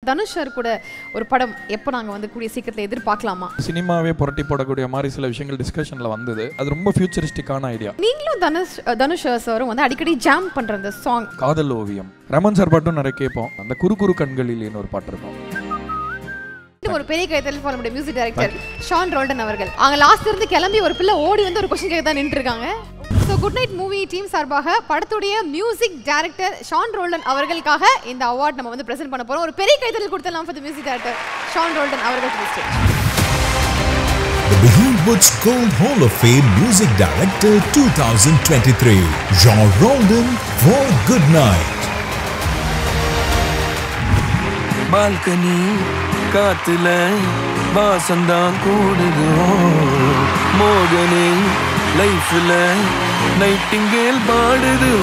Dhanush sir கூட ஒரு படம் எப்போ நாங்கள் வந்து கூடிய சீக்கிரத்தில் எதிர்பார்க்கலாமா? சினிமாவே புரட்டி போடக்கூடிய மாதிரி சில விஷயங்கள் டிஸ்கஷனில் வந்தது. அது ரொம்ப ஃபியூச்சரிஸ்டிக்கான ஐடியா. நீங்களும் தனுஷ் சாரும் வந்து அடிக்கடி ஜாம் பண்ணுற அந்த சாங் காதல் ஓவியம், ரமன் சார் பாட்டும் நிறைய கேட்போம். அந்த குறு குறு கண்களிலேன்னு ஒரு பாட்டு இருக்கும். ஒரு பெரிய கைத்தல் ஃபார் நம்முடைய மியூசிக் டைரக்டர் ஷான் ரோல்டன் அவர்கள். அவங்க லாஸ்ட் இருந்து கிளம்பி ஒரு பிள்ளை ஓடி வந்து ஒரு கொஸ்டின் கேட்க தான் நின்று இருக்காங்க. So good night movie team சார்பாக படத்துடைய மியூசிக் டைரக்டர் ஷான் ரோல்டன் அவர்களுக்காக இந்த அவார்ட் நம்ம வந்து பிரசன்ட் பண்ண போறோம். ஒரு பெரிய கைத்தல் கொடுத்தலாம் for the music director Sean Roldan அவர்கள். The Behind Woods Gold Hall of Fame Music Director 2023, Sean Roldan for Good Night. Balcony காத்துல வாசந்தான் கூடுதோ, மோகனே லைஃப்ல நைட்டிங்கேல் பாடுதோ,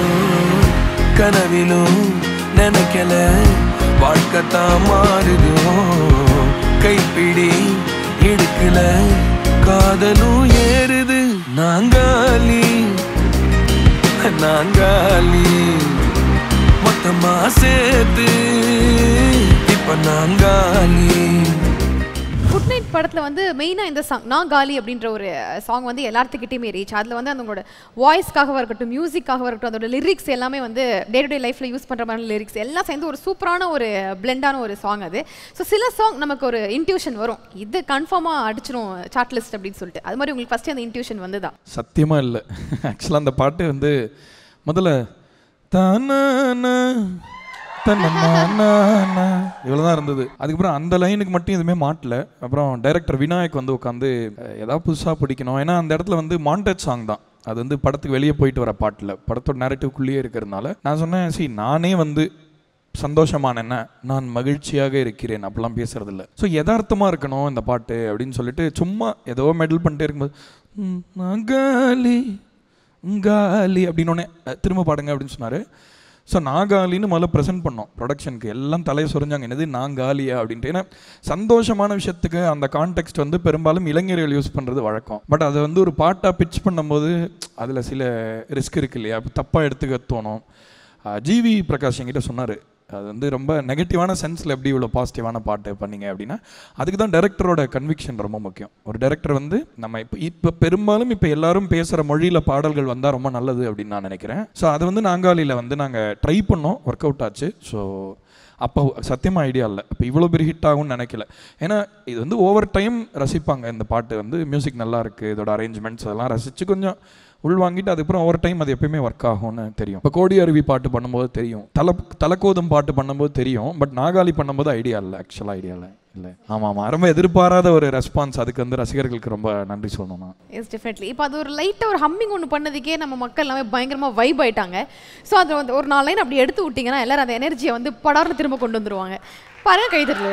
கனவிலும் நினைக்கல வாழ்க்கைத்தான் மாறுதோ, கைப்பிடி இடுக்கல காதலும் ஏறுது. நாங்காலி நாங்காலி மொத்தமா சேர்த்து இப்ப நாங்காலி. குட் நைட் படத்தில் வந்து மெயினாக இந்த சாங் நான் காலி அப்படின்ற ஒரு சாங் வந்து எல்லாத்துக்கிட்டையுமே ரீச். அதில் வந்து அவங்களோட வாய்ஸ்க்காக இருக்கட்டும், மியூசிக்காக இருக்கட்டும், அதோட லிரிக்ஸ் எல்லாமே வந்து டே டு டே லைஃப்பில் யூஸ் பண்ணுற மாதிரி லிரிக்ஸ் எல்லாம் சேர்ந்து ஒரு சூப்பரான ஒரு பிளெண்டான ஒரு சாங் அது. ஸோ சில சாங் நமக்கு ஒரு இன்ட்யூஷன் வரும், இது கன்ஃபார்மாக அடிச்சிடும் சார்ட் லிஸ்ட் அப்படின்னு சொல்லிட்டு. அது மாதிரி உங்களுக்கு ஃபஸ்ட்டு அந்த இன்ட்யூஷன் வந்துதா? சத்தியமாக இல்லை. ஆக்சுவலாக அந்த பாட்டு வந்து முதல்ல தான இவ்வளோதான் இருந்தது. அதுக்கப்புறம் அந்த லைனுக்கு மட்டும் எதுவுமே மாட்டல. அப்புறம் டைரக்டர் விநாயக் வந்து உட்காந்து ஏதாவது புதுசாக பிடிக்கணும், ஏன்னா அந்த இடத்துல வந்து மாண்டேஜ் சாங் தான் அது, வந்து படத்துக்கு வெளியே போயிட்டு வர பாட்டில் படத்தோட நேரட்டிவ்க்குள்ளேயே இருக்கிறதுனால நான் சொன்னேன், சரி நானே வந்து சந்தோஷமான என்ன, நான் மகிழ்ச்சியாக இருக்கிறேன் அப்படிலாம் பேசுறதில்ல, ஸோ யதார்த்தமாக இருக்கணும் இந்த பாட்டு அப்படின்னு சொல்லிட்டு சும்மா ஏதோ மெடல் பண்ணிட்டே இருக்கும்போது காலி காலி அப்படின்னோடனே திரும்ப பாடுங்க அப்படின்னு சொன்னார். ஸோ நாகாலின்னு முதல்ல ப்ரெசென்ட் பண்ணோம் ப்ரொடக்ஷனுக்கு. எல்லாம் தலையை சொரிஞ்சாங்க, என்னது நாங்காலியா அப்படின்ட்டு. ஏன்னா சந்தோஷமான விஷயத்துக்கு அந்த கான்டெக்ட் வந்து பெரும்பாலும் இளைஞர்கள் யூஸ் பண்ணுறது வழக்கம். பட் அதை வந்து ஒரு பாட்டாக பிட்ச் பண்ணும்போது அதில் சில ரிஸ்க் இருக்கு இல்லையா, தப்பாக எடுத்துக்க தோணும். ஜிவி பிரகாஷ் என்கிட்ட சொன்னார், அது வந்து ரொம்ப நெகட்டிவான சென்ஸில் எப்படி இவ்வளோ பாசிட்டிவான பாட்டு பண்ணீங்க அப்படின்னா, அதுக்கு தான் டைரக்டரோட கன்விக்ஷன் ரொம்ப முக்கியம். ஒரு டைரக்டர் வந்து நம்ம இப்போ பெரும்பாலும் இப்போ எல்லாரும் பேசுகிற மொழியில் பாடல்கள் வந்தால் ரொம்ப நல்லது அப்படின்னு நான் நினைக்கிறேன். ஸோ அது வந்து நாங்காலியில் வந்து நாங்கள் ட்ரை பண்ணோம், ஒர்க் அவுட் ஆச்சு. ஸோ அப்போ சத்தியமாக ஐடியா இல்லை, இப்போ இவ்வளோ பெரிய ஹிட் ஆகும்னு நினைக்கல. ஏன்னா இது வந்து ஓவர் டைம் ரசிப்பாங்க இந்த பாட்டு, வந்து மியூசிக் நல்லா இருக்குது, இதோட அரேஞ்ச்மெண்ட்ஸ் அதெல்லாம் ரசித்து கொஞ்சம் உள்வாங்கிட்டு அதுக்கப்புறம் ஓவர் டைம் அது எப்பயுமே ஒர்க் ஆகும்னு தெரியும். இப்போ கோடி அருவி பாட்டு பண்ணும்போது தெரியும், தலக்கோதும் பாட்டு பண்ணும்போது தெரியும், பட் நாகாலி பண்ணும்போது ஐடியா இல்லை, ஆக்சுவலாக ஐடியா இல்லை. ஆமாம், ரொம்ப எதிர்பாராத ஒரு ரெஸ்பான்ஸ். அதுக்கு வந்து ரசிகர்களுக்கு ரொம்ப நன்றி சொல்லணும். Yes definitely. இப்போ அது ஒரு லைட்டாக ஒரு ஹம்மிங் ஒன்று பண்ணதுக்கே நம்ம மக்கள் எல்லாமே பயங்கரமாக வைப் ஆயிட்டாங்க. ஸோ அது வந்து ஒரு 4 லைன் அப்படி எடுத்து விட்டிங்கன்னா எல்லாரும் அந்த எனர்ஜியை வந்து படார்னு திரும்ப கொண்டு வந்துருவாங்க. பாருங்க, கைதறி.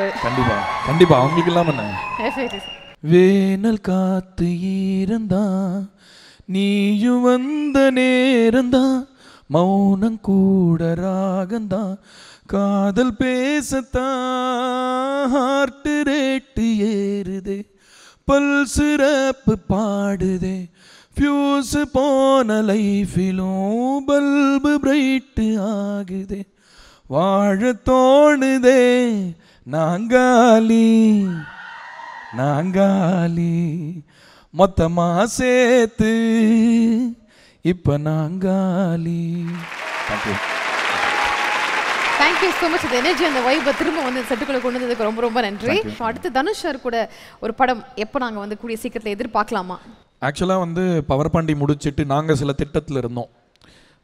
கண்டிப்பாக அவங்களுக்கு இல்லாமல் என்ன, வேனல் காத்து ஈரந்தான் நீயும் வந்த நேரந்தான், மௌனம் கூட ராகந்தான், காதல் பேசத்தான் ஹார்ட் ரேட்டு ஏறுதே, பல்சு ரப்பு பாடுதே, ஃபியூஸ் போன லைஃபிலும் பல்பு பிரைட்டு ஆகுதே, வாழ தோணுதே நாங்காலி நாங்காலி மொத்தமா சேர்த்து இப்ப நாங்காலி. Thank you so much. இந்த எனர்ஜி அந்த வைப்பை திரும்ப வந்து செட்டுக்குள்ளே கொண்டு வந்ததுக்கு ரொம்ப ரொம்ப நன்றி. அடுத்து தனுஷ் சார் கூட ஒரு படம் எப்போ நாங்கள் வந்து கூடிய சீக்கிரத்தில் எதிர்பார்க்கலாமா? ஆக்சுவலாக வந்து பவர் பாண்டி முடிச்சுட்டு நாங்கள் சில திட்டத்தில் இருந்தோம்,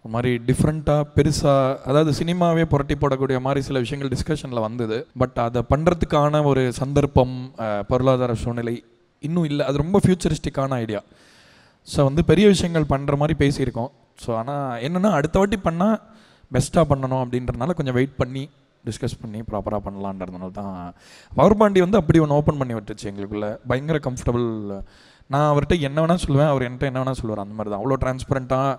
ஒரு மாதிரி டிஃப்ரெண்ட்டாக பெருசாக, அதாவது சினிமாவே புரட்டி போடக்கூடிய மாதிரி சில விஷயங்கள் டிஸ்கஷனில் வந்தது. பட் அதை பண்ணுறதுக்கான ஒரு சந்தர்ப்பம், பொருளாதார சூழ்நிலை இன்னும் இல்லை. அது ரொம்ப ஃபியூச்சரிஸ்டிக்கான ஐடியா. ஸோ வந்து பெரிய விஷயங்கள் பண்ணுற மாதிரி பேசியிருக்கோம். ஸோ ஆனால் என்னென்னா அடுத்த வாட்டி பண்ணால் பெஸ்ட்டாக பண்ணணும் அப்படின்றனால கொஞ்சம் வெயிட் பண்ணி டிஸ்கஸ் பண்ணி ப்ராப்பராக பண்ணலான்றதுனால தான் பவர் பாண்டி வந்து அப்படி ஒன்று ஓப்பன் பண்ணி விட்டுருச்சு எங்களுக்குள்ள. பயங்கர கம்ஃபர்டபுள். நான் அவர்கிட்ட என்ன வேணால் சொல்லுவேன், அவர் என்கிட்ட என்ன வேணால் சொல்லுவார், அந்த மாதிரி தான். அவ்வளோ டிரான்ஸ்பரண்ட்டாக.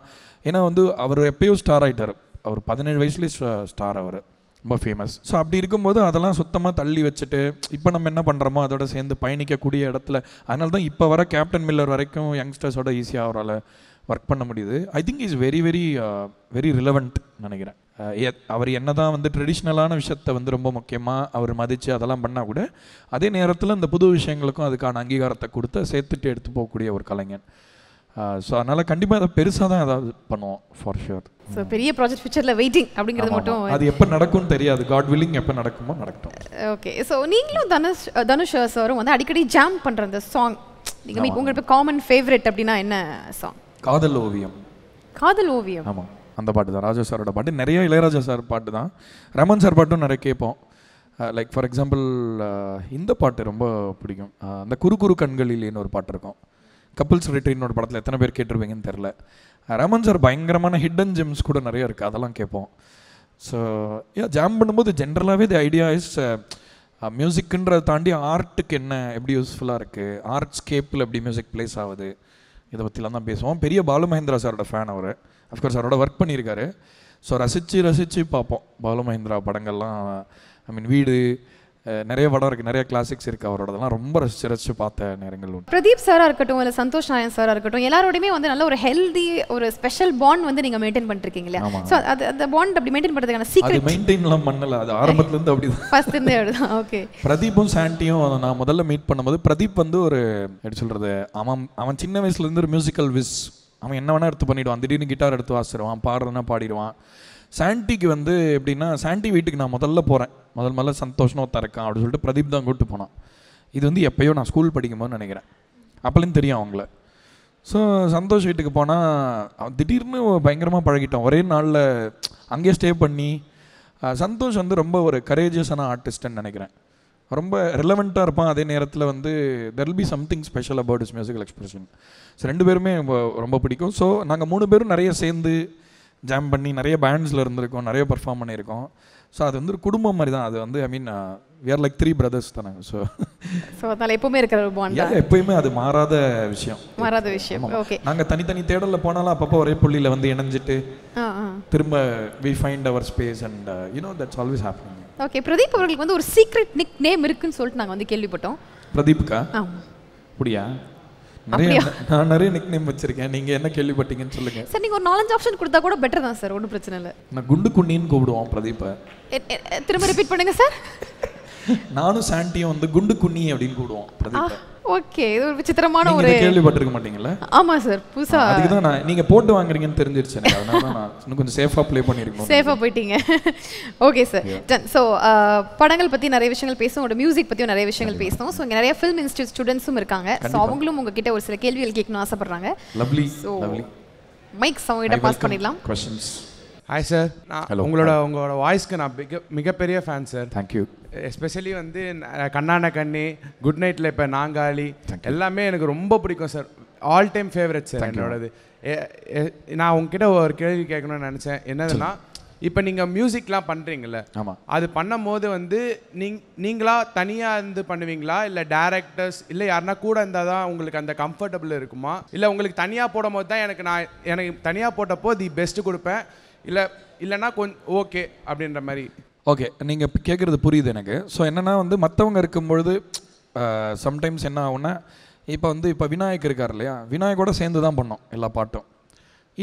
ஏன்னா வந்து அவர் எப்பயோ ஸ்டார் ஆகிட்டார், அவர் 17 வயசுலேயே ஸ்டார், அவர் ரொம்ப ஃபேமஸ். ஸோ அப்படி இருக்கும்போது அதெல்லாம் சுத்தமாக தள்ளி வச்சுட்டு இப்போ நம்ம என்ன பண்ணுறோமோ அதோட சேர்ந்து பயணிக்கக்கூடிய இடத்துல, அதனால தான் இப்போ வர கேப்டன் மில்லர் வரைக்கும் யங்ஸ்டர்ஸோட ஈஸியாக அவரால் ஒர்க் பண்ண முடியுது. I think is very very very relevant நினைக்கிறேன். அவர் என்ன தான் வந்து ட்ரெடிஷ்னலான விஷயத்தை வந்து ரொம்ப முக்கியமாக அவர் மதித்து அதெல்லாம் பண்ணால் கூட அதே நேரத்தில் இந்த புது விஷயங்களுக்கும் அதுக்கான அங்கீகாரத்தை கொடுத்து சேர்த்துட்டு எடுத்து போகக்கூடிய ஒரு கலைஞன். ஸோ அதனால் கண்டிப்பாக அதை பெருசாக தான் ஏதாவது பண்ணுவோம் ஃபார் ஷுர். ஸோ பெரிய ப்ராஜெக்ட் ஃபியூச்சரில் வெயிட்டிங் அப்படிங்கிறது மட்டும். அது எப்போ நடக்கும்னு தெரியாது, காட் வில்லிங் எப்போ நடக்குமோ நடக்கட்டும். ஓகே. ஸோ நீங்களும் தனுஷ் சாரும் வந்து அடிக்கடி ஜாம் பண்ணுற அந்த சாங் நீங்கள் உங்களுக்கு காமன் ஃபேவரட் அப்படின்னா என்ன சாங்? காதல் ஓவியம். காதல் ஓவியம். ஆமாம், அந்த பாட்டு தான் ராஜா சாரோட பாட்டு. நிறைய இளையராஜா சார் பாட்டு தான், ரமன் சார் பாட்டும் நிறைய கேட்போம். லைக் ஃபார் எக்ஸாம்பிள் இந்த பாட்டு ரொம்ப பிடிக்கும், அந்த குறு குறு கண்களிலேன்னு ஒரு பாட்டு இருக்கும், கப்புள்ஸ் ரிட்ரீட்னோட படத்தில் எத்தனை பேர் கேட்டிருப்பீங்கன்னு தெரில. ரமன் சார் பயங்கரமான ஹிடன் ஜெம்ஸ் கூட நிறைய இருக்குது, அதெல்லாம் கேட்போம். ஸோ ஜாம் பண்ணும்போது ஜென்ரலாகவே தி ஐடியா இஸ் மியூசிக்குன்றதை தாண்டி ஆர்ட்டுக்கு என்ன எப்படி யூஸ்ஃபுல்லாக இருக்குது, ஆர்ட் ஸ்கேப்பில் எப்படி மியூசிக் பிளேஸ் ஆகுது, இதை பற்றிலாம் தான் பேசுவோம். பெரிய பாலு மகேந்திரா சாரோட ஃபேன் அவர், அஃப்கோர்ஸ் அவரோட ஒர்க் பண்ணியிருக்காரு. ஸோ ரசித்து பார்ப்போம் பாலு மகேந்திரா படங்கள்லாம். ஐ மீன் வீடு, நிறைய படம் இருக்குது, நிறைய கிளாசிக்ஸ் இருக்குது அவரோடதெல்லாம் ரொம்ப ரசித்து பார்த்த நேரங்கள் உண்டு. பிரதீப் சாராக இருக்கட்டும் இல்லை சந்தோஷ் நாயன் சாராக இருக்கட்டும், எல்லாரோடையுமே வந்து நல்ல ஒரு ஹெல்தி ஒரு ஸ்பெஷல் பாண்ட் வந்து நீங்கள் மெயின்டைன் பண்ணிருக்கீங்க இல்லையா? ஸோ அது அந்த பாண்ட் அப்படி மெயின்டைன் பண்ணுறதுக்கான சீக்ரெட்? மெயின்டைன்லாம் பண்ணல, அது ஆரம்பத்துலேருந்து அப்படி தான், ஃபர்ஸ்ட்லேருந்தே அப்படிதான். ஓகே. பிரதீப்பும் சாண்டியும் நான் முதல்ல மீட் பண்ணும்போது, பிரதீப் வந்து ஒரு எப்படி சொல்கிறது, அவன் சின்ன வயசுலேருந்து ஒரு மியூசிக்கல் விஸ், அவன் என்ன வேணால் எடுத்து பண்ணிவிடுவான், திடீர்னு கிட்டார் எடுத்து வாசிடுவான், பாடுறதுனா பாடிடுவான். சாண்டிக்கு வந்து எப்படின்னா, சாண்டி வீட்டுக்கு நான் முதல்ல போகிறேன், முதல்ல சந்தோஷம் ஒருத்தன் இருக்கான் அப்படின்னு சொல்லிட்டு பிரதீப் தான் கூப்பிட்டு போனான். இது வந்து எப்போயோ நான் ஸ்கூல் படிக்கும்போது நினைக்கிறேன், அப்போலேயும் தெரியும் அவங்கள. ஸோ சந்தோஷ் வீட்டுக்கு போனால் திடீர்னு பயங்கரமாக பழகிட்டோம், ஒரே நாளில் அங்கேயே ஸ்டே பண்ணி. சந்தோஷ் வந்து ரொம்ப ஒரு கரேஜியஸான ஆர்டிஸ்ட்டுன்னு நினைக்கிறேன், ரொம்ப ரிலவெண்ட்டாக இருப்பான், அதே நேரத்தில் வந்து there will be something special about is musical expression. So ரெண்டு பேருமே ரொம்ப பிடிக்கும். ஸோ நாங்கள் 3 பேரும் நிறைய சேர்ந்து ஜாம் பண்ணி நிறைய பேண்ட்ஸில் இருந்திருக்கோம், நிறைய பர்ஃபார்ம் பண்ணியிருக்கோம். ஸோ அது வந்து ஒரு குடும்பம் மாதிரி தான், அது வந்து I mean we are like 3 brothers தானே. ஸோ அதனால் எப்பவுமே இருக்கிற ஒரு பாண்ட், எப்பயுமே அது மாறாத விஷயம். ஓகே. நாங்கள் தனித்தனி தேடலில் போனாலும் அப்பப்போ ஒரே புள்ளியில் வந்து இணைஞ்சிட்டு திரும்ப we find our space and that's always happening. Okay. Pradeep அவர்களுக்கு வந்து ஒரு சீக்ரெட் நிக் நேம் இருக்குன்னு சொல்லிட்டு நாங்கள் வந்து கேள்விப்பட்டோம். பிரதீப்கா? அப்படியா? நான் நிறைய நிக் நேம் வச்சிருக்கேன், நீங்க என்ன கேள்விப்பட்டீங்கன்னு சொல்லுங்க சார். நீங்க ஒரு 4-5 ஆப்ஷன் கொடுத்தா கூட பெட்டர் தான் சார், ஒன்றும் பிரச்சனை இல்லை. நான் குண்டு குண்ணின்னு கூப்பிடுவோம் பிரதீப்பை. திரும்ப ரிப்பீட் பண்ணுங்க சார். நானும் சாண்டியும் வந்து குண்டு குண்ணி அப்படின்னு கூப்பிடுவோம் பிரதீப்பை. ஓகே. இது ஒரு விசித்திரமான ஒரு கேள்விப்பட்டிருக்க மாட்டீங்களா? ஆமா சார், புதுசா. அதுக்கு தான் நான் நீங்க போட்டு வாங்குறீங்கன்னு தெரிஞ்சிருச்சு எனக்கு, அதனால தான் நான் இன்னும் கொஞ்சம் சேஃபா ப்ளே பண்ணிருக்கேன். சேஃபா போயிட்டீங்க. Okay sir. ஸோ படங்கள் பற்றி நிறைய விஷயங்கள் பேசும், உங்களோட மியூசிக் பற்றியும் நிறைய விஷயங்கள் பேசணும். ஸோ இங்கே நிறைய ஃபிலிம் இன்ஸ்டியூட் ஸ்டூடெண்ட்ஸும் இருக்காங்க. ஸோ அவங்களும் உங்ககிட்ட ஒரு சில கேள்விகள் கேட்கணும்னு ஆசைப்படுறாங்க. லவ்லி. மைக் அவங்ககிட்ட பாஸ் பண்ணிடலாம். கொஸ்டின்ஸ். ஹாய் சார், நான் உங்களோட வாய்ஸ்க்கு நான் மிகப்பெரிய ஃபேன் சார். தேங்க்யூ. எஸ்பெஷலி வந்து கண்ணான கண்ணி, குட் நைட்டில் இப்போ நாங்காலி எல்லாமே எனக்கு ரொம்ப பிடிக்கும் sir. All time favourite sir என்னோடது. நான் உங்ககிட்ட ஒரு கேள்வி கேட்கணும்னு நினச்சேன். என்னதுன்னா, இப்போ நீங்கள் மியூசிக்லாம் பண்ணுறீங்கல்ல, அது பண்ணும் போது வந்து நீங்களா தனியாக இருந்து பண்ணுவீங்களா, இல்லை டேரக்டர்ஸ் இல்லை யாருன்னா கூட இருந்தால் தான் உங்களுக்கு அந்த கம்ஃபர்டபுள் இருக்குமா, இல்லை உங்களுக்கு தனியாக போடும் போது தான் எனக்கு தனியாக போட்டப்போ தி பெஸ்ட்டு கொடுப்பேன், இல்லைன்னா கொஞ்சம் ஓகே அப்படின்ற மாதிரி? ஓகே, நீங்கள் கேட்குறது புரியுது எனக்கு. ஸோ என்னென்னா வந்து மற்றவங்க இருக்கும்பொழுது சம்டைம்ஸ் என்ன ஆகுன்னா, இப்போ விநாயக் இருக்கார் இல்லையா, விநாயகோட சேர்ந்து தான் பண்ணோம் எல்லா பாட்டும்,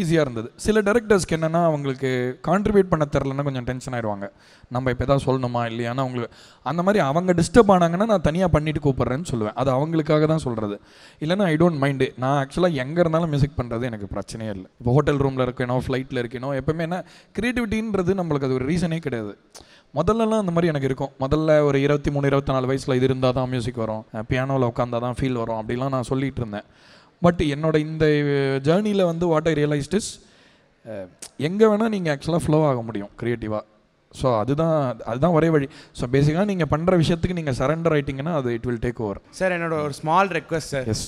ஈஸியாக இருந்தது. சில டைரக்டர்ஸ்க்கு என்னென்னா அவங்களுக்கு கான்ட்ரிபியூட் பண்ண தெரிலன்னா கொஞ்சம் டென்ஷன் ஆயிடுவாங்க, நம்ம இப்போ எதாவது சொல்லணுமா இல்லையானா அவங்களுக்கு அந்த மாதிரி அவங்க டிஸ்டர்ப் ஆனாங்கன்னா நான் தனியாக பண்ணிவிட்டு கூப்பிட்றேன்னு சொல்லுவேன். அது அவங்களுக்காக தான் சொல்கிறது, இல்லைன்னா ஐ டோன்ட் மைண்டு. நான் ஆக்சுவலாக எங்கே இருந்தாலும் மியூசிக் பண்ணுறது எனக்கு பிரச்சனையே இல்லை. இப்போ ஹோட்டல் ரூமில் இருக்கணும், ஃப்ளைட்டில் இருக்கணும், எப்போவுமே என்ன க்ரியேட்டிவிட்டின்றது நம்மளுக்கு அது ஒரு ரீசனே கிடையாது. முதல்லலாம் அந்த மாதிரி எனக்கு இருக்கும். முதல்ல ஒரு 23-24 வயசில் இது இருந்தால் தான் மியூசிக் வரும், பியானோவில் உட்காந்தா தான் ஃபீல் வரும் அப்படிலாம் நான் சொல்லிகிட்டு இருந்தேன். பட் என்னோட இந்த ஜேர்னியில் வந்து வாட் ஐ ரியலைஸ்ட் இஸ், எங்கே வேணால் நீங்கள் ஆக்சுவலாக ஃப்ளோ ஆக முடியும் க்ரியேட்டிவாக. ஸோ அதுதான் ஒரே வழி. ஸோ பேசிக்காக நீங்கள் பண்ணுற விஷயத்துக்கு நீங்கள் சரண்டர் ஆகிட்டிங்கன்னா அது it will take over. Sir என்னோட ஒரு ஸ்மால் ரெக்வஸ்ட் சார். எஸ்,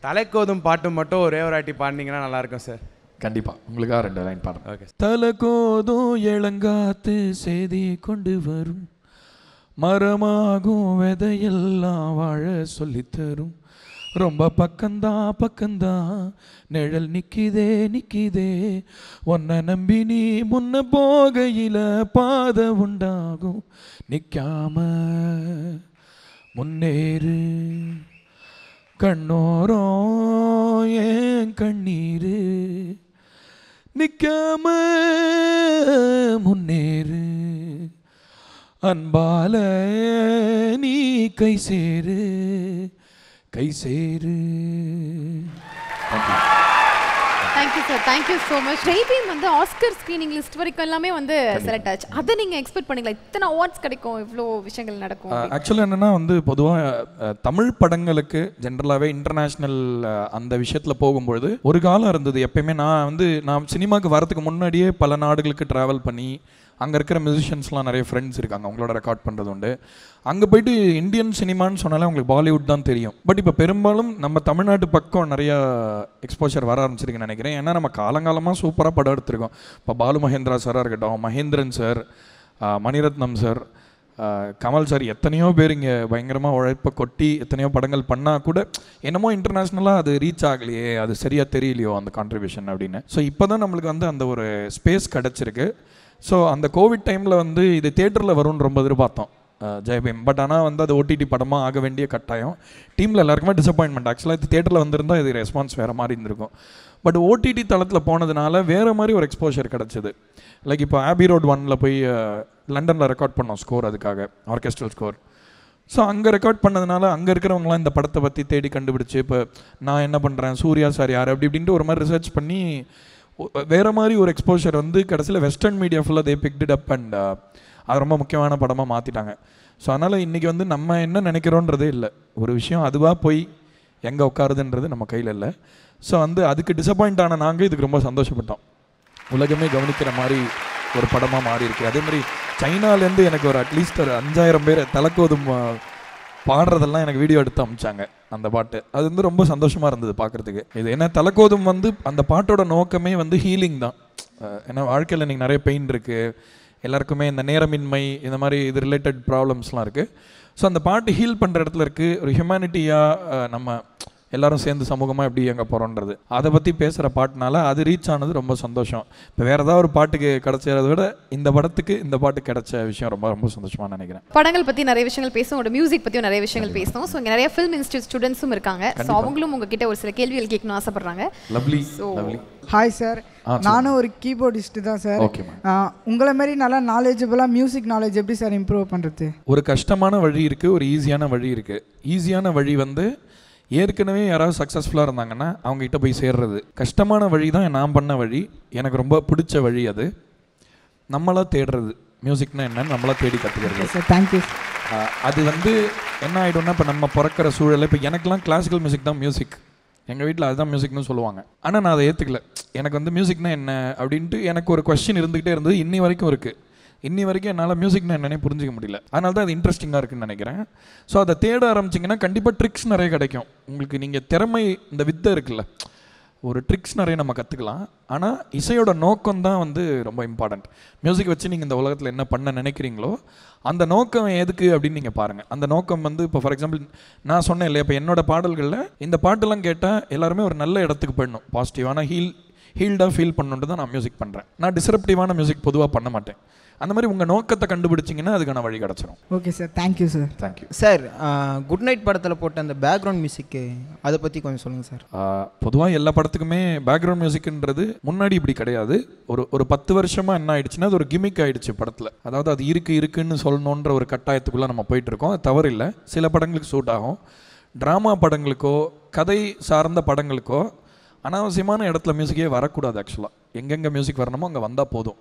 தலைக்கோதும் பாட்டு மட்டும் ஒரே ஒரு வாட்டி பாடினீங்கன்னா நல்லாயிருக்கும் சார். கண்டிப்பாக உங்களுக்காக 2 லைன் பாடுறேன். ஓகே. தலைக்கோதும் இளங்காத்து செய்தி கொண்டு வரும், மரமாகும் விதையெல்லாம் வாழ சொல்லித்தரும், ரொம்ப பக்கந்தான் நிழல் நிக்கிதே உன்னை நம்பி நீ முன்ன போகையில பாதை உண்டாகும், நிக்காம முன்னேறு கண்ணோரம் ஏன் கண்ணீரு நிற்காம முன்னேறு அன்பால நீ கை சேரு கை சேரு. Thank you sir, thank you so much. Jai Bhim வந்து ஆஸ்கர் ஸ்க்ரீனிங் லிஸ்ட் வரைக்கும் எல்லாமே வந்து செலக்ட் ஆச்சு. அதை நீங்கள் எக்ஸ்பெக்ட் பண்ணீங்களா? இத்தனை அவார்ட்ஸ் கிடைக்கும், இவ்வளோ விஷயங்கள் நடக்கும்? ஆக்சுவலாக என்னென்னா வந்து பொதுவாக தமிழ் படங்களுக்கு ஜென்ரலாகவே இன்டர்நேஷ்னல் அந்த விஷயத்தில் போகும்பொழுது ஒரு காலம் இருந்தது. எப்பயுமே நான் சினிமாவுக்கு வரதுக்கு முன்னாடியே பல நாடுகளுக்கு ட்ராவல் பண்ணி அங்கே இருக்கிற மியூசிஷியன்ஸ்லாம் நிறைய ஃப்ரெண்ட்ஸ் இருக்காங்க, அவங்களோட ரெக்கார்ட் பண்ணுறது உண்டு. அங்கே போயிட்டு இந்தியன் சினிமான்னு சொன்னாலே அவங்களுக்கு பாலிவுட் தான் தெரியும். பட் இப்போ பெரும்பாலும் நம்ம தமிழ்நாட்டு பக்கம் நிறையா எக்ஸ்போஷர் வர ஆரம்பிச்சிருக்குன்னு நினைக்கிறேன். ஏன்னா நம்ம காலங்காலமாக சூப்பராக படம் எடுத்திருக்கோம். இப்போ பாலு மகேந்திரா சாராக இருக்கட்டும், Mahendran sir, Mani Ratnam sir, Kamal sir, எத்தனையோ பேர் இங்கே பயங்கரமாக உழைப்பை கொட்டி எத்தனையோ படங்கள் பண்ணால் கூட என்னமோ இன்டர்நேஷ்னலாக அது ரீச் ஆகலையே, அது சரியாக தெரியலையோ அந்த கான்ட்ரிபியூஷன் அப்படின்னு. ஸோ இப்போ தான் நம்மளுக்கு வந்து அந்த ஒரு ஸ்பேஸ் கிடச்சிருக்கு. ஸோ அந்த கோவிட் டைமில் வந்து இது தேட்டரில் வரும்னு ரொம்ப எதிர்பார்த்தோம் ஜெய்பீம். பட் ஆனால் வந்து அது ஓடிடி படமாக ஆக வேண்டிய கட்டாயம். டீமில் எல்லாருக்குமே டிசப்பாயின்மெண்ட். ஆக்சுவலாக இது தேட்டரில் வந்திருந்தால் இது ரெஸ்பான்ஸ் வேறு மாதிரி இருந்திருக்கும். பட் ஓடிடி தளத்தில் போனதுனால வேறு மாதிரி ஒரு எக்ஸ்போஷர் கிடச்சிது. லைக் இப்போ ஆபி ரோட் 1 போய் லண்டனில் ரெக்கார்ட் பண்ணோம் ஸ்கோர், அதுக்காக ஆர்கெஸ்ட்ரல் ஸ்கோர். ஸோ அங்கே ரெக்கார்ட் பண்ணதுனால அங்கே இருக்கிறவங்களாம் இந்த படத்தை பற்றி தேடி கண்டுபிடிச்சி இப்போ நான் என்ன பண்ணுறேன், சூர்யா சார் யார் அப்படி இப்படின்ட்டு ஒரு மாதிரி ரிசர்ச் பண்ணி வேறு மாதிரி ஒரு எக்ஸ்போஷர் வந்து கடைசியில் வெஸ்டர்ன் மீடியா ஃபுல்லாக தே பிக்ட் இட் அப் அண்ட் அது ரொம்ப முக்கியமான படமாக மாற்றிட்டாங்க. ஸோ அதனால் இன்றைக்கி வந்து நம்ம என்ன நினைக்கிறோன்றதே இல்லை, ஒரு விஷயம் அதுவாக போய் எங்கே உட்காருதுன்றது நம்ம கையில் இல்லை. ஸோ வந்து அதுக்கு டிசப்பாயிண்ட் ஆன நாங்கள் இதுக்கு ரொம்ப சந்தோஷப்பட்டோம். உலகமே கவனிக்கிற மாதிரி ஒரு படமாக மாறி இருக்கு. அதே மாதிரி சைனாலேருந்து எனக்கு ஒரு அட்லீஸ்ட் ஒரு 5000 பேர் தலக்கோதும் பாடுறதெல்லாம் எனக்கு வீடியோ எடுத்து அமிச்சாங்க அந்த பாட்டு. அது வந்து ரொம்ப சந்தோஷமாக இருந்தது பார்க்குறதுக்கு. இது ஏன்னா தலக்கோதும் வந்து அந்த பாட்டோட நோக்கமே வந்து ஹீலிங் தான். ஏன்னா வாழ்க்கையில் இன்றைக்கி நிறைய பெயின் இருக்குது, எல்லாருக்குமே இந்த நேரமின்மை இந்த மாதிரி இது ரிலேட்டட் ப்ராப்ளம்ஸ்லாம் இருக்குது. ஸோ அந்த பாட்டு ஹீல் பண்ணுற இடத்துல இருக்குது. ஒரு ஹியூமனிட்டியாக நம்ம எல்லாரும் சேர்ந்து சமூகமாக எப்படி எங்கே போகிறோன்றது அதை பற்றி பேசுகிற பாட்டுனால அது ரீச் ஆனது ரொம்ப சந்தோஷம். இப்போ வேறு ஏதாவது ஒரு பாட்டுக்கு கிடச்சதை விட இந்த படத்துக்கு இந்த பாட்டு கிடைச்ச விஷயம் ரொம்ப ரொம்ப சந்தோஷமாக நினைக்கிறேன். படங்கள் பற்றி நிறைய விஷயங்கள் பேசும், உங்களோட மியூசிக் பற்றியும் நிறைய விஷயங்கள் பேசணும். ஸோ இங்கே நிறைய ஃபிலிம் இன்ஸ்டியூட் ஸ்டூடெண்ட்ஸும் இருக்காங்க. ஸோ அவங்களும் உங்ககிட்ட ஒரு சில கேள்விகள் கேட்கணும்னு ஆசைப்படுறாங்க. லவ்லி. ஹாய் சார், நானும் ஒரு கீபோர்டிஸ்ட்டு தான் சார். உங்களை மாதிரி நல்லா நாலேஜபிளாக மியூசிக் நாலேஜ் எப்படி சார் இம்ப்ரூவ் பண்ணுறது? ஒரு கஷ்டமான வழி இருக்குது, ஒரு ஈஸியான வழி இருக்குது. ஈஸியான வழி வந்து ஏற்கனவே யாராவது சக்ஸஸ்ஃபுல்லாக இருந்தாங்கன்னா அவங்ககிட்ட போய் சேர்றது. கஷ்டமான வழி தான் நான் பண்ண வழி, எனக்கு ரொம்ப பிடிச்ச வழி. அது நம்மளாக தேடுறது, மியூசிக்னா என்னன்னு நம்மளாக தேடி கற்றுக்கிறது. Sir thank you. அது வந்து என்ன ஆகிடும்னா இப்போ நம்ம பிறக்கிற சூழலில் இப்போ எனக்குலாம் கிளாசிக்கல் மியூசிக் தான் மியூசிக், எங்கள் வீட்டில் அதுதான் மியூசிக்னு சொல்லுவாங்க. ஆனால் நான் அதை ஏற்றுக்கல. எனக்கு வந்து மியூசிக்னா என்ன அப்படின்ட்டு எனக்கு ஒரு கொஸ்டின் இருந்துகிட்டே இருந்தது, இன்னி வரைக்கும் இருக்குது. இன்னி வரைக்கும் என்னால் மியூசிக்னா என்னன்னே புரிஞ்சிக்க முடியல. அதனால தான் அது இன்ட்ரெஸ்டிங்காக இருக்குன்னு நினைக்கிறேன். ஸோ அதை தேட ஆரம்பிச்சிங்கன்னா கண்டிப்பாக ட்ரிக்ஸ் நிறைய கிடைக்கும் உங்களுக்கு. நீங்கள் திறமை, இந்த வித்தை இருக்குல்ல, ஒரு ட்ரிக்ஸ் நிறைய நம்ம கற்றுக்கலாம். ஆனால் இசையோட நோக்கம் தான் வந்து ரொம்ப இம்பார்ட்டண்ட். மியூசிக் வச்சு நீங்கள் இந்த உலகத்தில் என்ன பண்ண நினைக்கிறீங்களோ அந்த நோக்கம் எதுக்கு அப்படின்னு நீங்கள் பாருங்கள். அந்த நோக்கம் வந்து இப்போ ஃபார் எக்ஸாம்பிள் நான் சொன்னேன் இல்லையா, இப்போ என்னோட பாடல்களில் இந்த பாட்டெல்லாம் கேட்டால் எல்லாருமே ஒரு நல்ல இடத்துக்கு போயிடணும், பாசிட்டிவான ஹீல்டாக ஃபீல் பண்ணணுன்ட்டு தான் நான் மியூசிக் பண்ணுறேன். நான் டிஸ்ரப்டிவான மியூசிக் பொதுவாக பண்ண மாட்டேன். அந்த மாதிரி உங்கள் நோக்கத்தை கண்டுபிடிச்சிங்கன்னா அதுக்கான வழி கிடச்சிரும். Okay sir, thank you sir. Thank you sir. Good night படத்தில் போட்ட அந்த பேக்ரவுண்ட் மியூசிக்கு அதை பற்றி கொஞ்சம் சொல்லுங்கள் சார். பொதுவாக எல்லா படத்துக்குமே பேக்ரவுண்ட் மியூசிக்ன்றது முன்னாடி இப்படி கிடையாது. ஒரு 10 வருஷமாக என்ன ஆயிடுச்சுன்னா அது ஒரு கிமிக் ஆகிடுச்சு படத்தில். அதாவது அது இருக்குன்னு சொல்லணுன்ற ஒரு கட்டாயத்துக்குள்ளே நம்ம போயிட்டுருக்கோம். அது தவறு இல்லை, சில படங்களுக்கு சூட் ஆகும். ட்ராமா படங்களுக்கோ கதை சார்ந்த படங்களுக்கோ அனாவசியமான இடத்துல மியூசிக்கே வரக்கூடாது. ஆக்சுவலாக எங்கெங்கே மியூசிக் வரணுமோ அங்கே வந்தால் போதும்.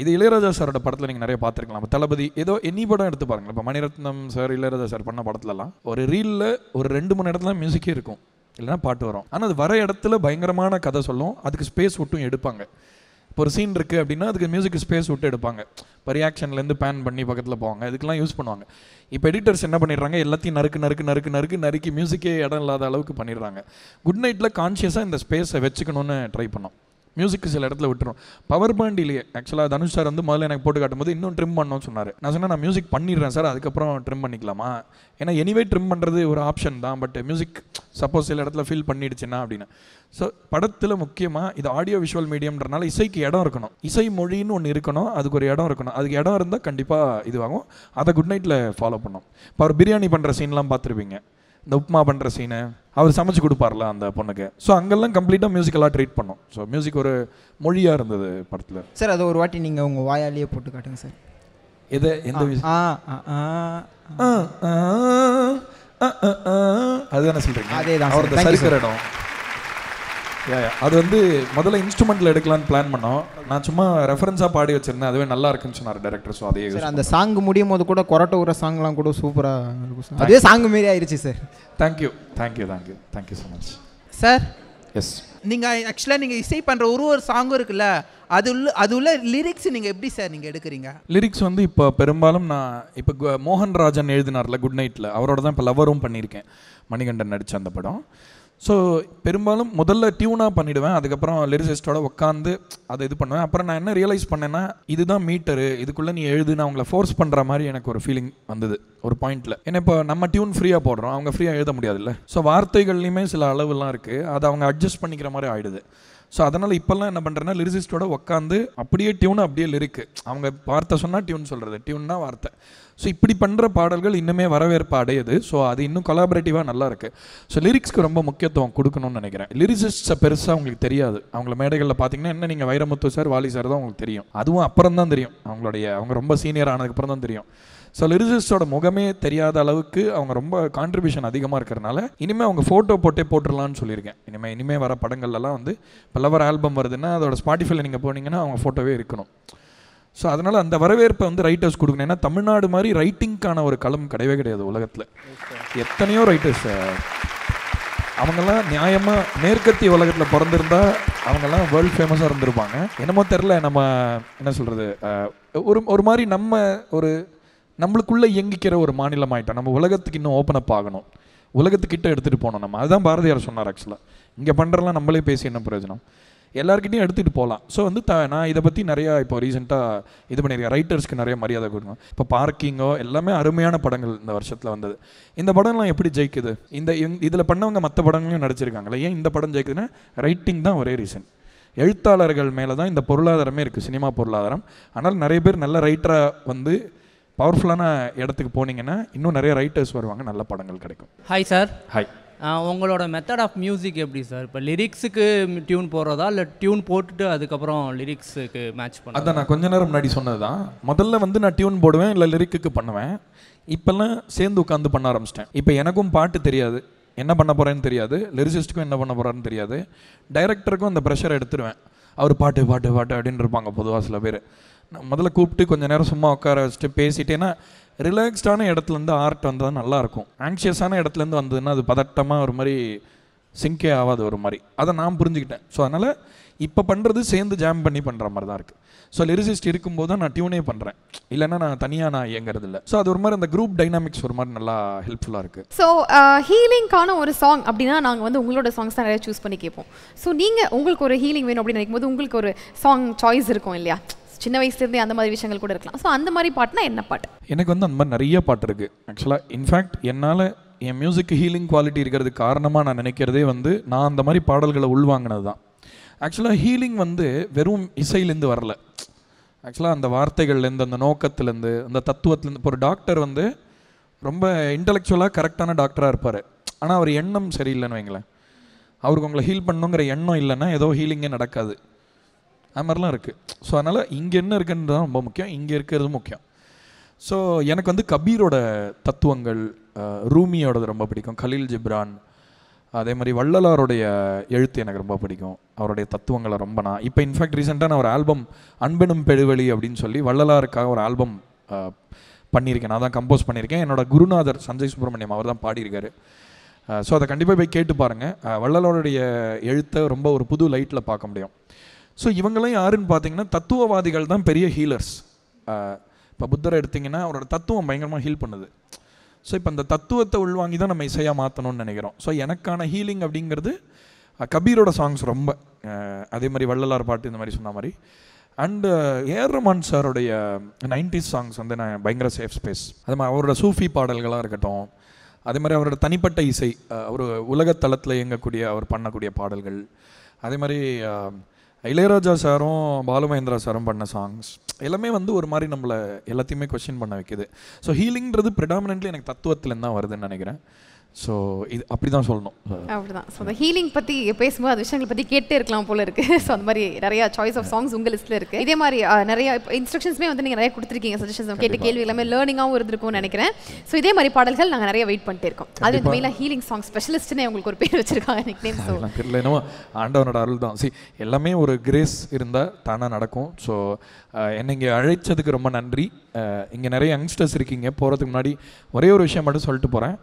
இது இளையராஜா சாரோட படத்தில் நீங்கள் நிறைய பார்த்துருக்கலாம். இப்போ தளபதி ஏதோ எனி படம் எடுத்து பாருங்கள். இப்போ மணிரத்னம் சார், இளையராஜா சார் பண்ண படத்துலலாம் ஒரு ரீலில் ஒரு 2-3 இடத்துல மியூசிக்கே இருக்கும், இல்லைனா பாட்டு வரும். ஆனால் அது வர இடத்துல பயங்கரமான கதை சொல்லும், அதுக்கு ஸ்பேஸ் விட்டும் எடுப்பாங்க. இப்போ ஒரு சீன் இருக்குது அப்படின்னா அதுக்கு மியூசிக் ஸ்பேஸ் விட்டு எடுப்பாங்க. இப்போ ரியாக்ஷன்லேருந்து பேன் பண்ணி பக்கத்தில் போவாங்க, இதுக்கெல்லாம் யூஸ் பண்ணுவாங்க. இப்போ எடிட்டர்ஸ் என்ன பண்ணிடுறாங்க, எல்லாத்தையும் நறுக்கி மியூசிக்கே இடம் இல்லாத அளவுக்கு பண்ணிடுறாங்க. குட் நைட்டில் கான்ஷியஸாக இந்த ஸ்பேஸை வச்சுக்கணுன்னு ட்ரை பண்ணோம். மியூசிக்கு சில இடத்துல விட்டுரும். பவர் பாண்டிலேயே ஆக்சுவலாக தனுஷ் சார் வந்து முதல்ல எனக்கு போட்டு காட்டும்போது இன்னும் ட்ரிம் பண்ணணும்னு சொன்னார். நான் சொன்னேன் நான் மியூசிக் பண்ணிடுறேன் சார், அதுக்கப்புறம் ட்ரிம் பண்ணிக்கலாமா, ஏன்னா எனிவே ட்ரிம் பண்ணுறது ஒரு ஆப்ஷன் தான், பட் மியூசிக் சப்போஸ் சில இடத்துல ஃபீல் பண்ணிடுச்சுன்னா அப்படின்னு. ஸோ படத்தில் முக்கியமாக இது ஆடியோ விஷுவல் மீடியம்ன்றனால இசைக்கு இடம் இருக்கணும், இசை மொழின்னு ஒன்று இருக்கணும், அதுக்கு ஒரு இடம் இருக்கணும். அதுக்கு இடம் இருந்தால் கண்டிப்பாக இதுவாகும். அதை குட் நைட்டில் ஃபாலோ பண்ணோம். இப்போ அவர் பிரியாணி பண்ணுற சீன்லாம் பார்த்துருப்பீங்க. இந்த உப்புமா பண்ணுற சீனு அவர் சமைச்சு கொடுப்பார்ல அந்த பொண்ணுக்கு. ஸோ அங்கெல்லாம் கம்ப்ளீட்டாக மியூசிக்கலாக ட்ரீட் பண்ணோம். ஸோ மியூசிக் ஒரு மொழியாக இருந்தது படத்தில். சார் அது ஒரு வாட்டி நீங்கள் உங்கள் வாயாலேயே போட்டு காட்டுங்க சார். எது எந்த அதுதானே சொல்கிறீங்க? அதே தான் அவரோட சரிக்கிற இடம். அது வந்து முதல்ல இன்ஸ்ட்ருமெண்ட்டில் எடுக்கலான்னு பிளான் பண்ணோம். நான் சும்மா ரெஃபரன்ஸாக பாடி வச்சிருந்தேன், அதுவே நல்லா இருக்குன்னு சொன்னார் டேரக்டர். ஸோ அதே சார் அந்த சாங் முடியும் போது கூட கொரட்டை ஊற சாங்லாம் கூட சூப்பராக இருக்கும் சார். அதே சாங் மாரி ஆயிடுச்சு sir. Thank you thank you thank you thank you so much sir. Yes, நீங்கள் ஆக்சுவலாக நீங்கள் இசை பண்ணுற ஒரு சாங்கும் இருக்குல்ல, அது உள்ள லிரிக்ஸ் நீங்கள் எப்படி சார் நீங்கள் எடுக்கிறீங்க? லிரிக்ஸ் வந்து இப்போ பெரும்பாலும் நான் இப்போ மோகன் ராஜன் எழுதினார்ல குட் நைட்டில், அவரோட தான் இப்போ லவரும் பண்ணியிருக்கேன், மணிகண்டன் நடித்த அந்த படம். ஸோ பெரும்பாலும் முதல்ல டியூனாக பண்ணிவிடுவேன், அதுக்கப்புறம் லிரிசிஸ்டோட உட்காந்து அதை இது பண்ணுவேன். அப்புறம் நான் என்ன ரியலைஸ் பண்ணேன்னா, இதுதான் மீட்டரு, இதுக்குள்ளே நீ எழுது, நான் அவங்கள ஃபோர்ஸ் பண்ணுற மாதிரி எனக்கு ஒரு ஃபீலிங் வந்தது ஒரு பாயிண்டில். ஏன்னா இப்போ நம்ம டியூன் ஃப்ரீயாக போடுறோம், அவங்க ஃப்ரீயாக எழுத முடியாதுல்ல. ஸோ வார்த்தைகள்லையுமே சில அளவுலாம் இருக்குது, அதை அவங்க அட்ஜஸ்ட் பண்ணிக்கிற மாதிரி ஆகிடுது. ஸோ அதனால் இப்போல்லாம் என்ன பண்ணுறேன்னா, லிரிசிஸ்டோட உட்காந்து அப்படியே டியூன் அப்படியே லிரிக்கு, அவங்க வார்த்தை சொன்னால் டியூன் சொல்கிறது, டியூன்னா வார்த்தை. ஸோ இப்படி பண்ணுற பாடல்கள் இன்னுமே வரவேற்பு அடையுது. ஸோ அது இன்னும் கொலாபரேட்டிவாக நல்லா இருக்குது. ஸோ லிரிக்ஸ்க்கு ரொம்ப முக்கியத்துவம் கொடுக்கணும்னு நினைக்கிறேன். லிரிசிஸ்ட்டை பெருசாக அவங்களுக்கு தெரியாது. அவங்கள மேடைகளில் பார்த்தீங்கன்னா என்ன, நீங்கள் வைரமுத்து சார், வாலி சார் தான் உங்களுக்கு தெரியும். அதுவும் அப்புறம் தான் தெரியும், அவங்க ரொம்ப சீனியர் ஆனதுக்கப்புறம் தான் தெரியும். ஸோ லிரிசிஸ்டோட முகமே தெரியாத அளவுக்கு அவங்க ரொம்ப கான்ட்ரிபியூஷன் அதிகமாக இருக்கிறனால இனிமேல் அவங்க ஃபோட்டோ போட்டே போட்டுடலான்னு சொல்லியிருக்கேன். இனிமேல் வர படங்கள்லாம் வந்து பல்லவர் ஆல்பம் வருதுன்னா அதோட ஸ்பாட்டிஃபைல நீங்கள் போனீங்கன்னா அவங்க ஃபோட்டோவே இருக்கணும். ஸோ அதனால் அந்த வரவேற்பை வந்து ரைட்டர்ஸ் கொடுக்கணும். ஏன்னா தமிழ்நாடு மாதிரி ரைட்டிங்க்கான ஒரு களம் கிடையவே கிடையாது உலகத்தில். எத்தனையோ ரைட்டர்ஸ் அவங்கெல்லாம் நியாயமாக மேற்கத்திய உலகத்தில் பிறந்திருந்தா அவங்கெல்லாம் வேர்ல்டு ஃபேமஸாக இருந்திருப்பாங்க. என்னமோ தெரில, நம்ம என்ன சொல்கிறது, ஒரு மாதிரி நம்மளுக்குள்ளே இயங்கிக்கிற ஒரு மாநிலம் ஆகிட்டோம். நம்ம உலகத்துக்கு இன்னும் ஓப்பன் அப் ஆகணும், உலகத்துக்கிட்ட எடுத்துகிட்டு போகணும் நம்ம. அதுதான் பாரதியார் சொன்னார். ஆக்சுவலாக இங்கே பண்ணுறலாம் நம்மளே பேசி என்ன பிரயோஜனம், எல்லாருக்கிட்டையும் எடுத்துகிட்டு போகலாம். ஸோ வந்து நான் இதை பற்றி நிறையா இப்போ ரீசெண்டாக இது பண்ணியிருக்கேன், ரைட்டர்ஸ்க்கு நிறைய மரியாதை கொடுக்கணும். இப்போ பார்க்கிங்கோ எல்லாமே அருமையான படங்கள் இந்த வருஷத்தில் வந்தது. இந்த படம்லாம் எப்படி ஜெயிக்குது, இதில் பண்ணவங்க மற்ற படங்களையும் நடிச்சிருக்காங்களே, ஏன் இந்த படம் ஜெயிக்குதுன்னா ரைட்டிங் தான் ஒரே ரீசன். எழுத்தாளர்கள் மேலே தான் இந்த பொருளாதாரமே இருக்குது, சினிமா பொருளாதாரம். ஆனால் நிறைய பேர் நல்ல ரைட்டராக வந்து பவர்ஃபுல்லான இடத்துக்கு போனீங்கன்னா இன்னும் நிறைய ரைட்டர்ஸ் வருவாங்க, நல்ல படங்கள் கிடைக்கும். Hi sir. ஹாய். உங்களோட மெத்தட் ஆஃப் மியூசிக் எப்படி சார்? இப்போ லிரிக்ஸுக்கு டியூன் போடுறதா இல்லை டியூன் போட்டுட்டு அதுக்கப்புறம் லிரிக்ஸுக்கு மேட்ச் பண்ண? அதான் நான் கொஞ்ச நேரம் முன்னாடி சொன்னது தான். முதல்ல வந்து நான் டியூன் போடுவேன், இல்லை லிரிக்கு பண்ணுவேன். இப்போல்லாம் சேர்ந்து உட்காந்து பண்ண ஆரம்பிச்சிட்டேன். இப்போ எனக்கும் பாட்டு தெரியாது, என்ன பண்ண போகிறேன்னு தெரியாது, லிரிசிஸ்ட்டுக்கும் என்ன பண்ண போகிறான்னு தெரியாது, டைரக்டருக்கும் அந்த ப்ரெஷரை எடுத்துருவேன். அவர் பாட்டு பாட்டு பாட்டு அப்படின்னு இருப்பாங்க பொதுவாக சில பேர். முதல்ல கூப்பிட்டு கொஞ்சம் நேரம் சும்மா உட்கார வச்சுட்டு பேசிட்டேன்னா ரிலாக்ஸ்டான இடத்துலேருந்து ஆர்ட் வந்தால் நல்லாயிருக்கும். ஆங்ஷியஸான இடத்துலேருந்து வந்ததுன்னா அது பதட்டமாக ஒரு மாதிரி சிங்கே ஆகாது ஒரு மாதிரி. அதை நான் புரிஞ்சுக்கிட்டேன். ஸோ அதனால் இப்போ பண்ணுறது சேர்ந்து ஜாம் பண்ணி பண்ணுற மாதிரி தான் இருக்குது. ஸோ லிரிசிஸ்ட் இருக்கும்போது தான் நான் டியூனே பண்ணுறேன், இல்லைன்னா நான் தனியாக நான் இயங்குறது இல்லை. ஸோ அது ஒரு மாதிரி அந்த குரூப் டைனாமிக்ஸ் ஒரு மாதிரி நல்லா ஹெல்ப்ஃபுல்லாக இருக்குது. ஸோ ஹீலிங்கான ஒரு சாங் அப்படின்னா நாங்கள் வந்து உங்களோட சாங்ஸ் தான் நிறைய சூஸ் பண்ணி கேட்போம். ஸோ நீங்கள் உங்களுக்கு ஒரு ஹீலிங் வேணும் அப்படின்னு நினைக்கும் போது உங்களுக்கு ஒரு சாங் சாய்ஸ் இருக்கும் இல்லையா? சின்ன வயசுலேருந்தே அந்த மாதிரி விஷயங்கள் கூட இருக்கலாம். ஸோ அந்த மாதிரி பாட்டுனா என்ன பாட்டு? எனக்கு வந்து அந்த மாதிரி நிறைய பாட்டு இருக்குது ஆக்சுவலாக. இன்ஃபேக்ட் என்னால் என் மியூசிக் ஹீலிங் குவாலிட்டி இருக்கிறதுக்கு காரணமாக நான் நினைக்கிறதே வந்து நான் அந்த மாதிரி பாடல்களை உள்வாங்கினது தான். ஆக்சுவலாக ஹீலிங் வந்து வெறும் இசையிலேருந்து வரல. ஆக்சுவலாக அந்த வார்த்தைகள்லேருந்து, அந்த நோக்கத்துலேருந்து, அந்த தத்துவத்துலேருந்து. இப்போ ஒரு டாக்டர் வந்து ரொம்ப இன்டலெக்சுவலாக கரெக்டான டாக்டராக இருப்பார், ஆனால் அவர் எண்ணம் சரியில்லைன்னு வைங்களேன், அவருக்கு உங்களை ஹீல் பண்ணணுங்கிற எண்ணம் இல்லைன்னா ஏதோ ஹீலிங்கே நடக்காது. அது மாதிரிலாம் இருக்குது. ஸோ அதனால் இங்கே என்ன இருக்குன்றது தான் ரொம்ப முக்கியம், இங்கே இருக்கிறது முக்கியம். ஸோ எனக்கு வந்து கபீரோட தத்துவங்கள், ரூமியோடது ரொம்ப பிடிக்கும், கலீல் ஜிப்ரான், அதே மாதிரி வள்ளலாருடைய எழுத்து எனக்கு ரொம்ப பிடிக்கும். அவருடைய தத்துவங்களை ரொம்ப நான் இப்போ இன்ஃபேக்ட் ரீசெண்டாக நான் ஒரு ஆல்பம் அன்பெனும் பெருவெளி அப்படின்னு சொல்லி வள்ளலாருக்காக ஒரு ஆல்பம் பண்ணியிருக்கேன். நான் தான் கம்போஸ் பண்ணியிருக்கேன். என்னோட குருநாதர் சஞ்சய் சுப்ரமணியம் அவர் தான் பாடியிருக்காரு. ஸோ அதை கண்டிப்பாக போய் கேட்டு பாருங்கள். வள்ளலாருடைய எழுத்தை ரொம்ப ஒரு புது லைட்டில் பார்க்க முடியும். ஸோ இவங்களாம் யாருன்னு பார்த்தீங்கன்னா தத்துவவாதிகள் தான் பெரிய ஹீலர்ஸ். இப்போ புத்தரை எடுத்திங்கன்னா அவரோட தத்துவம் பயங்கரமாக ஹீல் பண்ணுது. ஸோ இப்போ அந்த தத்துவத்தை உள்வாங்கி தான் நம்ம இசையாக மாற்றணும்னு நினைக்கிறோம். ஸோ எனக்கான ஹீலிங் அப்படிங்கிறது கபீரோட சாங்ஸ் ரொம்ப, அதே மாதிரி வள்ளலார் பாட்டு இந்த மாதிரி சொன்ன மாதிரி. அண்டு ஏஆர் ரஹ்மான் சாருடைய 90s சாங்ஸ் வந்து நான் பயங்கர சேஃப் ஸ்பேஸ். அது மாதிரி அவரோட சூஃபி பாடல்களாக இருக்கட்டும், அதே மாதிரி அவரோட தனிப்பட்ட இசை, ஒரு உலகத்தளத்தில் இயங்கக்கூடிய அவர் பண்ணக்கூடிய பாடல்கள், அதே மாதிரி இளையராஜா சாரும் பாலுமகேந்திரா சாரும் பண்ண சாங்ஸ் எல்லாமே வந்து ஒரு மாதிரி நம்மளை எல்லாத்தையுமே கொஸ்டின் பண்ண வைக்குது. ஸோ ஹீலிங்கிறது ப்ரிடாமினென்ட்லி எனக்கு தத்துவத்துலேருந்து தான் வருதுன்னு நினைக்கிறேன். ஸோ இது அப்படி தான் சொல்லணும். அப்படிதான். ஸோ அந்த ஹீலிங் பற்றி பேசும்போது அது விஷயங்கள் பற்றி கேட்டே இருக்கலாம் போல இருக்கு. ஸோ அந்த மாதிரி நிறைய சாய்ஸ் ஆஃப் சாங்ஸ் உங்கள் லிஸ்ட்டில் இருக்கு. இதே மாதிரி நிறைய இன்ஸ்ட்ரக்ஷன்ஸ்மே வந்து நீங்கள் நிறைய கொடுத்துருக்கீங்க, சஜஷன்ஸ் கேட்ட கேள்வி எல்லாமே லேர்னிங்காகவும் இருந்திருக்கும்னு நினைக்கிறேன். ஸோ இதே மாதிரி பாடல்கள் நாங்கள் நிறைய வெயிட் பண்ணிட்டே இருக்கோம். அது இந்த மெயினாக ஹீலிங் சாங் ஸ்பெஷலிஸ்ட்னே உங்களுக்கு ஒரு பேர் வச்சிருக்காங்க நிக் நேம். ஸோ தெரியல, என்னவோ ஆண்டவனோட அருள் தான். எல்லாமே ஒரு கிரேஸ் இருந்தால் தானாக நடக்கும். ஸோ என்னை இங்கே அழைச்சதுக்கு ரொம்ப நன்றி. இங்கே நிறைய யங்ஸ்டர்ஸ் இருக்கீங்க. போகிறதுக்கு முன்னாடி ஒரே ஒரு விஷயம் மட்டும் சொல்லிட்டு போகிறேன்.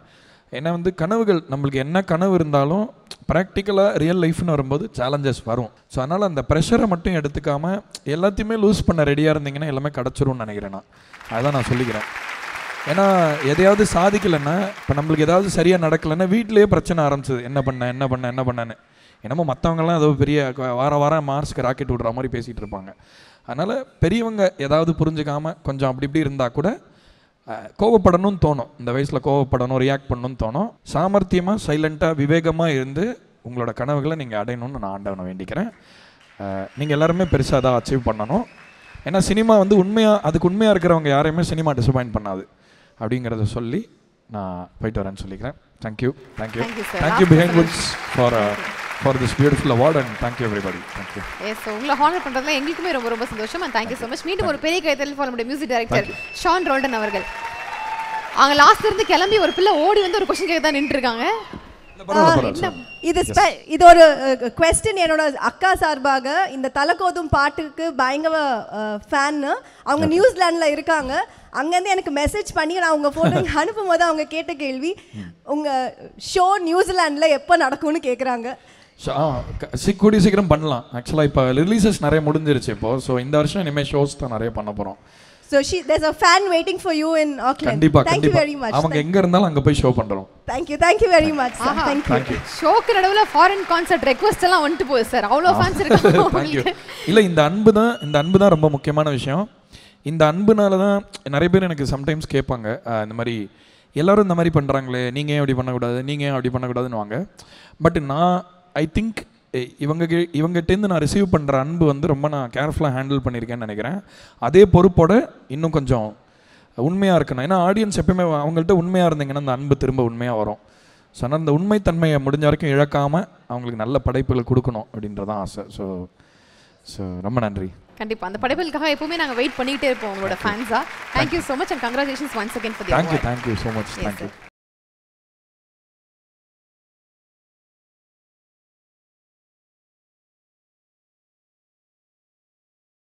ஏன்னா வந்து கனவுகள், நம்மளுக்கு என்ன கனவு இருந்தாலும் ப்ராக்டிக்கலாக ரியல் லைஃப்னு வரும்போது சேலஞ்சஸ் வரும். ஸோ அதனால் அந்த ப்ரெஷரை மட்டும் எடுத்துக்காமல் எல்லாத்தையுமே லூஸ் பண்ண ரெடியாக இருந்தீங்கன்னா எல்லாமே கிடச்சிரும்னு நினைக்கிறேன். நான் அதுதான் நான் சொல்லிக்கிறேன். ஏன்னா எதையாவது சாதிக்கலைன்னா, இப்போ நம்மளுக்கு ஏதாவது சரியாக நடக்கலைன்னா வீட்டிலேயே பிரச்சனை ஆரம்பிச்சது, என்ன பண்ணேன்னு. என்னமோ மற்றவங்கலாம் ஏதோ பெரிய வாரம் மார்ஸ்க்கு ராக்கெட் விடுற மாதிரி பேசிகிட்டு இருப்பாங்க. அதனால் பெரியவங்க ஏதாவது புரிஞ்சுக்காமல் கொஞ்சம் அப்படி இப்படி இருந்தால் கூட கோவப்படணும்னு தோணும். இந்த வயசில் கோவப்படணும், ரியாக்ட் பண்ணணும்னு தோணும். சாமர்த்தியமாக சைலண்ட்டாக விவேகமாக இருந்து உங்களோட கனவுகளை நீங்கள் அடையணும்னு நான் ஆண்டவனை வேண்டிக்கிறேன். நீங்கள் எல்லாருமே பெருசாக தான் அச்சீவ் பண்ணணும். ஏன்னா சினிமா வந்து அதுக்கு உண்மையாக இருக்கிறவங்க யாரையுமே சினிமா டிசப்பாயிண்ட் பண்ணாது அப்படிங்கிறத சொல்லி நான் போயிட்டு வரேன்னு சொல்லிக்கிறேன். Thank you behind Woods for this beautiful award and thank you everybody. Thank you. Yes, so உங்களை ஹானர் பண்றதுல எங்களுக்குமே ரொம்ப ரொம்ப சந்தோஷம் and thank you so much. மீண்டும் ஒரு பெரிய கைத்தட்டல் ஃபார் நம்முடைய மியூசிக் டைரக்டர் ஷான் ரோல்டன் அவர்கள். அங்க லாஸ்ட்ல இருந்து கிளம்பி ஒரு பிள்ளை ஓடி வந்து ஒரு क्वेश्चन கேட்க தான் நின்று இருக்காங்க. இது ஒரு क्वेश्चन என்னோட அக்கா சார்பாக. இந்த தலகோதும் பாட்டுக்கு பயங்கர ஃபேன். அவங்க நியூசிலாந்துல இருக்காங்க. அங்கேருந்து எனக்கு மெசேஜ் பண்ணி நான் உங்கள் ஃபோட்டோ அனுப்பும் போது அவங்க கேட்ட கேள்வி, உங்கள் ஷோ நியூசிலாண்டில் எப்போ நடக்கும்னு கேட்குறாங்க. கூடிய சீக்கிரம் பண்ணலாம். ஆக்சுவலாக இப்போ ரிலீசஸ் நிறைய முடிஞ்சிருச்சு இப்போ. ஸோ இந்த வருஷம் இனிமேல் ஷோஸ் தான் நிறைய பண்ண போகிறோம். So there's a fan waiting for you in Auckland. கண்டிப்பா. Thank you very much. அவங்க எங்க இருந்தாலும் அங்க போய் ஷோ பண்றோம். Thank you very much sir. Thank you. ஷோக்கு நடுவுல ஃபாரின் கான்சர்ட் ரெக்வெஸ்ட் எல்லாம் வந்துட்டு போகுது சார். அவ்வளோ ஃபேன்ஸ் இருக்காங்க உங்களுக்கு. இல்ல இந்த அன்பு தான் ரொம்ப முக்கியமான விஷயம். இந்த அன்புனால தான் நிறைய பேர் எனக்கு சம்டைம்ஸ் கேட்பாங்க, இந்த மாதிரி எல்லாரும் இந்த மாதிரி பண்ணுறாங்களே, நீங்கள் ஏன் அப்படி பண்ணக்கூடாதுன்னு வாங்க. பட் நான் ஐ திங்க் இவங்ககிட்டேருந்து நான் ரிசீவ் பண்ணுற அன்பு வந்து ரொம்ப நான் கேர்ஃபுல்லாக ஹேண்டில் பண்ணியிருக்கேன்னு நினைக்கிறேன். அதே பொறுப்போட இன்னும் கொஞ்சம் உண்மையாக இருக்கணும். ஏன்னா ஆடியன்ஸ் எப்பயுமே அவங்கள்ட்ட உண்மையாக இருந்தீங்கன்னா அந்த அன்பு திரும்ப உண்மையாக வரும். ஸோ ஆனால் அந்த உண்மைத்தன்மையை முடிஞ்ச வரைக்கும் இழக்காமல் அவங்களுக்கு நல்ல படைப்புகள் கொடுக்கணும் அப்படின்றதான் ஆசை. ஸோ ரொம்ப நன்றி. கண்டிப்பா அந்த படைப்புகளுக்காக எப்பவுமே நாங்க வெயிட் பண்ணிட்டே இருப்போம் உங்களோட ஃபேன்ஸா. Thank you so much and congratulations once again for the award. Thank you so much. Thank you.